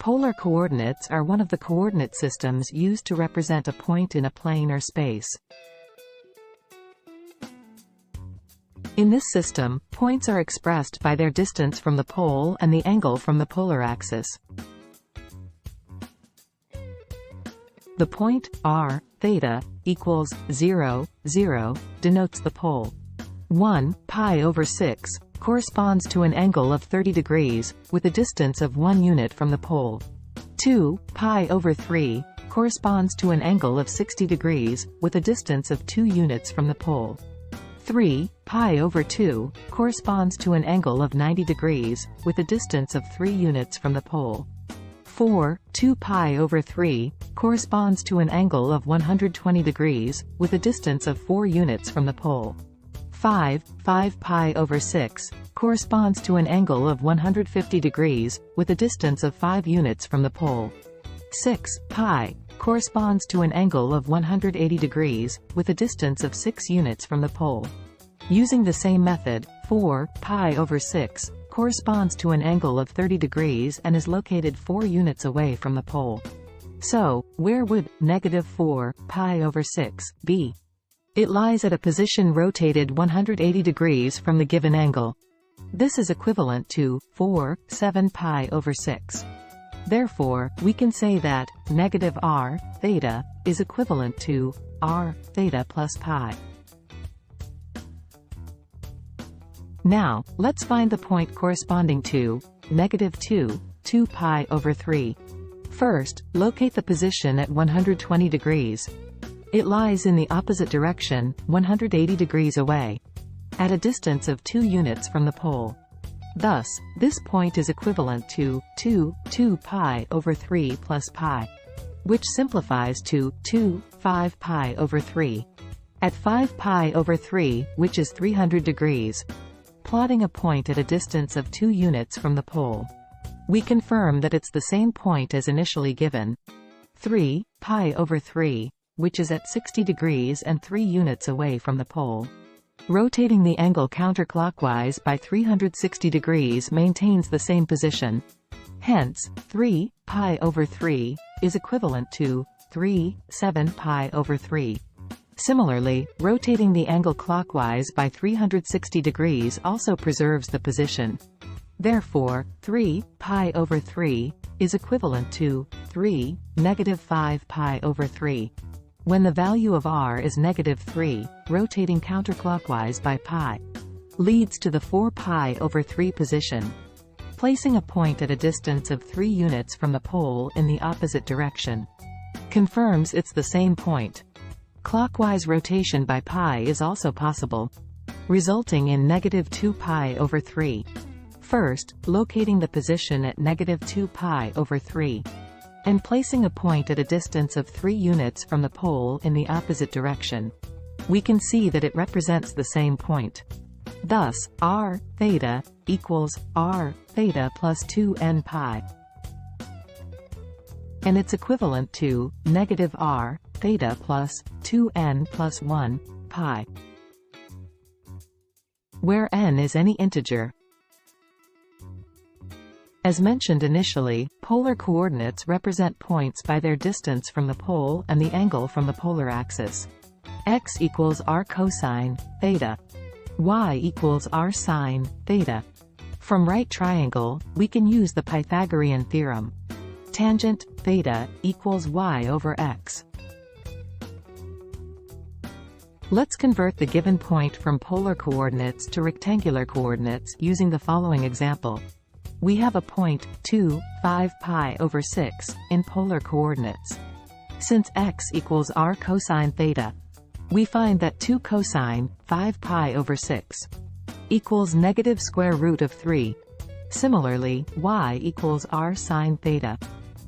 Polar coordinates are one of the coordinate systems used to represent a point in a plane or space. In this system, points are expressed by their distance from the pole and the angle from the polar axis. The point r, theta, equals 0, 0, denotes the pole. 1 pi over 6 corresponds to an angle of 30 degrees, with a distance of 1 unit from the pole. 2 pi over 3 corresponds to an angle of 60 degrees, with a distance of 2 units from the pole. 3 pi over 2 corresponds to an angle of 90 degrees, with a distance of 3 units from the pole. 2 pi over 3 corresponds to an angle of 120 degrees, with a distance of 4 units from the pole. 5 pi over 6 corresponds to an angle of 150 degrees, with a distance of 5 units from the pole. 6 pi corresponds to an angle of 180 degrees, with a distance of 6 units from the pole. Using the same method, 4 pi over 6 corresponds to an angle of 30 degrees and is located 4 units away from the pole. So, where would -4 pi over 6 be? It lies at a position rotated 180 degrees from the given angle. This is equivalent to 7 pi over 6. Therefore, we can say that -r, theta, is equivalent to r, theta plus pi. Now, let's find the point corresponding to -2 pi over 3. First, locate the position at 120 degrees. It lies in the opposite direction, 180 degrees away, at a distance of 2 units from the pole. Thus, this point is equivalent to 2 pi over 3 plus pi, which simplifies to 5 pi over 3. At 5 pi over 3, which is 300 degrees, plotting a point at a distance of 2 units from the pole, we confirm that it's the same point as initially given. 3 pi over 3, which is at 60 degrees and 3 units away from the pole. Rotating the angle counterclockwise by 360 degrees maintains the same position. Hence, 3 pi over 3 is equivalent to 7 pi over 3. Similarly, rotating the angle clockwise by 360 degrees also preserves the position. Therefore, 3 pi over 3 is equivalent to -5 pi over 3. When the value of r is -3, rotating counterclockwise by pi leads to the 4 pi over 3 position. Placing a point at a distance of 3 units from the pole in the opposite direction confirms it's the same point. Clockwise rotation by pi is also possible, resulting in -2 pi over 3. First, locating the position at -2 pi over 3. And placing a point at a distance of 3 units from the pole in the opposite direction, we can see that it represents the same point. Thus, r, theta, equals r, theta plus 2n pi. And it's equivalent to -r, theta plus 2n plus 1, pi, where n is any integer. As mentioned initially, polar coordinates represent points by their distance from the pole and the angle from the polar axis. X equals r cosine theta. Y equals r sine theta. From right triangle, we can use the Pythagorean theorem. Tangent theta equals y over x. Let's convert the given point from polar coordinates to rectangular coordinates using the following example. We have a point, 5 pi over 6, in polar coordinates. Since x equals r cosine theta, we find that 2 cosine 5 pi over 6 equals -√3. Similarly, y equals r sine theta.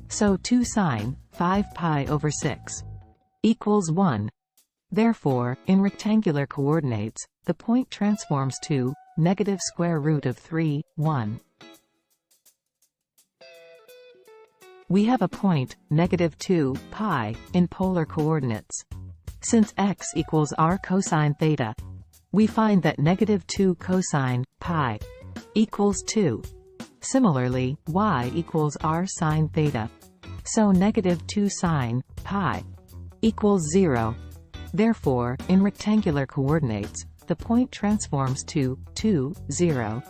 So 2 sine 5 pi over 6 equals 1. Therefore, in rectangular coordinates, the point transforms to -√3, 1. We have a point, -2 pi, in polar coordinates. Since x equals r cosine theta, we find that -2 cosine pi equals 2. Similarly, y equals r sine theta. So negative 2 sine pi equals 0. Therefore, in rectangular coordinates, the point transforms to 2, 0.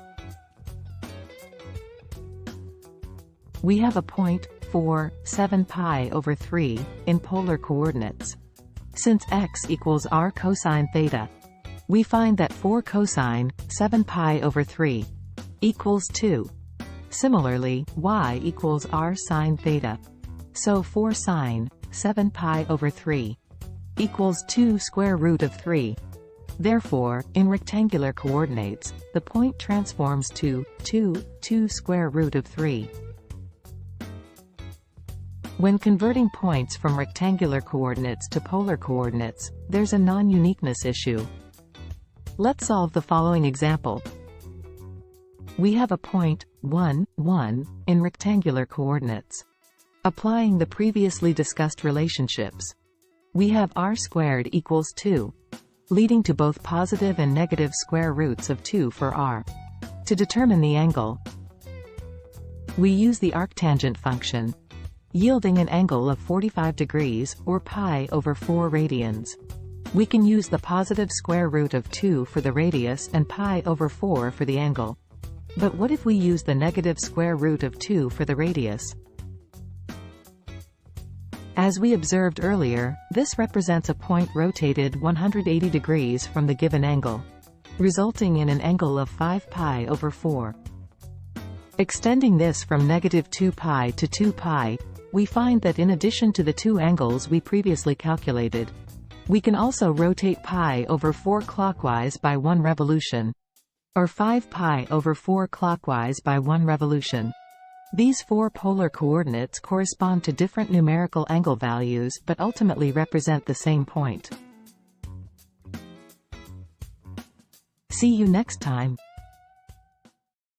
We have a point, 4, 7 pi over 3, in polar coordinates. Since x equals r cosine theta, we find that 4 cosine 7 pi over 3 equals 2. Similarly, y equals r sine theta. So 4 sine 7 pi over 3 equals 2 square root of 3. Therefore, in rectangular coordinates, the point transforms to 2 square root of 3. When converting points from rectangular coordinates to polar coordinates, there's a non-uniqueness issue. Let's solve the following example. We have a point, 1, 1, in rectangular coordinates. Applying the previously discussed relationships, we have r squared equals 2, leading to both positive and negative square roots of 2 for r. To determine the angle, we use the arctangent function, yielding an angle of 45 degrees, or pi over 4 radians. We can use the positive square root of 2 for the radius and pi over 4 for the angle. But what if we use the negative square root of 2 for the radius? As we observed earlier, this represents a point rotated 180 degrees from the given angle, resulting in an angle of 5 pi over 4. Extending this from negative 2 pi to 2 pi, we find that in addition to the two angles we previously calculated, we can also rotate pi over 4 clockwise by 1 revolution, or 5 pi over 4 clockwise by 1 revolution. These four polar coordinates correspond to different numerical angle values but ultimately represent the same point. See you next time.